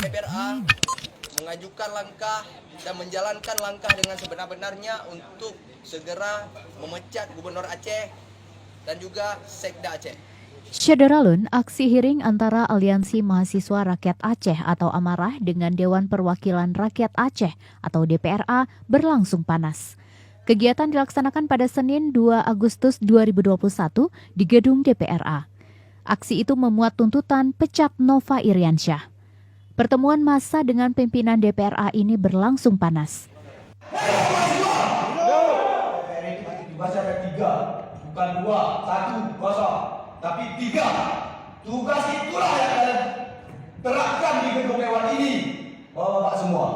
DPRA mengajukan langkah dan menjalankan langkah dengan sebenar-benarnya untuk segera memecat Gubernur Aceh dan juga Sekda Aceh. Syederalun, aksi hearing antara Aliansi Mahasiswa Rakyat Aceh atau Amarah dengan Dewan Perwakilan Rakyat Aceh atau DPRA berlangsung panas. Kegiatan dilaksanakan pada Senin 2 Agustus 2021 di gedung DPRA. Aksi itu memuat tuntutan pecat Nova Iriansyah. Pertemuan massa dengan pimpinan DPRA ini berlangsung panas. Tugasnya ada 3, bukan 2, 1, kosong, tapi 3. Tugas itulah yang kalian terapkan di gedung Dewan ini, Bapak-bapak semua.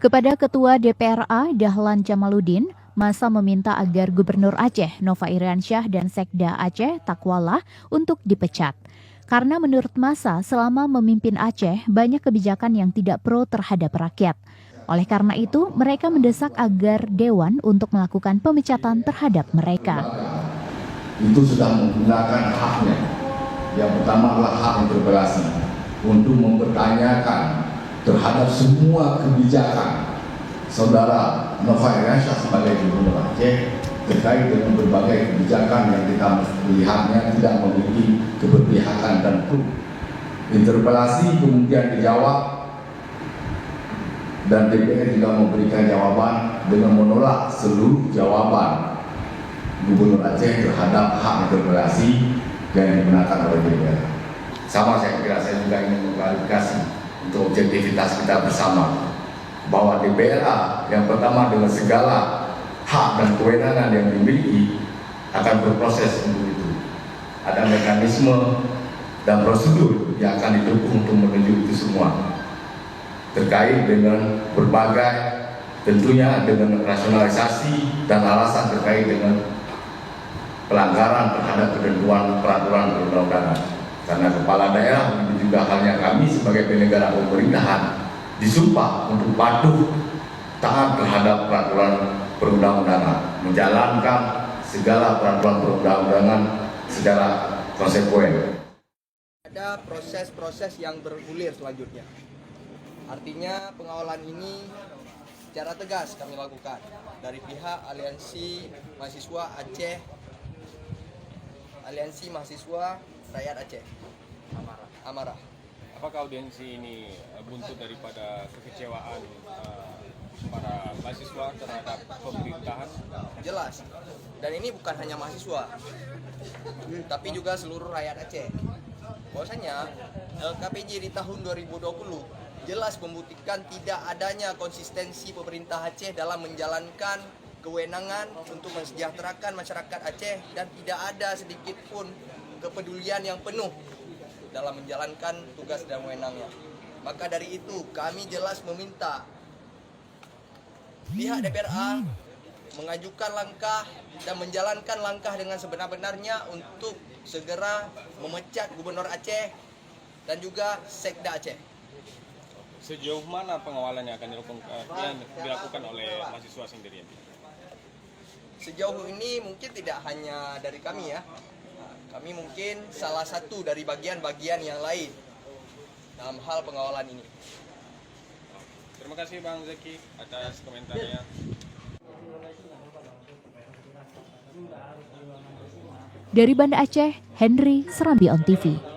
Kepada Ketua DPRA Dahlan Jamaluddin, massa meminta agar Gubernur Aceh Nova Iriansyah dan Sekda Aceh Takwallah untuk dipecat. Karena menurut massa selama memimpin Aceh banyak kebijakan yang tidak pro terhadap rakyat. Oleh karena itu, mereka mendesak agar Dewan untuk melakukan pemecatan terhadap mereka. Itu sudah menggunakan haknya. Yang pertama adalah hak interpelasi untuk mempertanyakan terhadap semua kebijakan Saudara Nova Iriansyah sebagai Gubernur Aceh terkait dengan berbagai kebijakan yang kita melihatnya tidak memiliki keberpihakan dan pro. Interpelasi kemudian dijawab dan DPR juga memberikan jawaban dengan menolak seluruh jawaban Gubernur Aceh terhadap hak interpelasi yang digunakan oleh DPR. Sama saya kira saya juga ingin mengklarifikasi untuk objektivitas kita bersama bahwa DPRA yang pertama dengan segala hak dan kewenangan yang dimiliki akan berproses untuk itu. Ada mekanisme dan prosedur yang akan didukung untuk menuju itu semua. Terkait dengan berbagai tentunya dengan rasionalisasi dan alasan terkait dengan pelanggaran terhadap ketentuan peraturan perundang-undangan. Karena kepala daerah begitu juga halnya kami sebagai penyelenggara pemerintahan disumpah untuk patuh taat terhadap peraturan perundang-undangan, menjalankan segala peraturan perundang-undangan secara konsekuen. Ada proses-proses yang bergulir selanjutnya. Artinya pengawalan ini secara tegas kami lakukan dari pihak Aliansi Mahasiswa Aceh, Aliansi Mahasiswa Rakyat Aceh, Amarah. Apakah audiensi ini buntut daripada kekecewaan para mahasiswa terhadap pemerintahan? Jelas. Dan ini bukan hanya mahasiswa, tapi juga seluruh rakyat Aceh. Bahwasanya LKPJ di tahun 2020 jelas membuktikan tidak adanya konsistensi pemerintah Aceh dalam menjalankan kewenangan untuk mensejahterakan masyarakat Aceh dan tidak ada sedikit pun kepedulian yang penuh dalam menjalankan tugas dan wewenangnya. Maka dari itu kami jelas meminta pihak DPRA mengajukan langkah dan menjalankan langkah dengan sebenar-benarnya untuk segera memecat Gubernur Aceh dan juga Sekda Aceh. Sejauh mana pengawalan yang akan dilakukan oleh mahasiswa sendiri? Sejauh ini mungkin tidak hanya dari kami ya. Kami mungkin salah satu dari bagian-bagian yang lain dalam hal pengawalan ini. Terima kasih Bang Zeki atas komentarnya. Dari Banda Aceh, Henry Serambi On TV.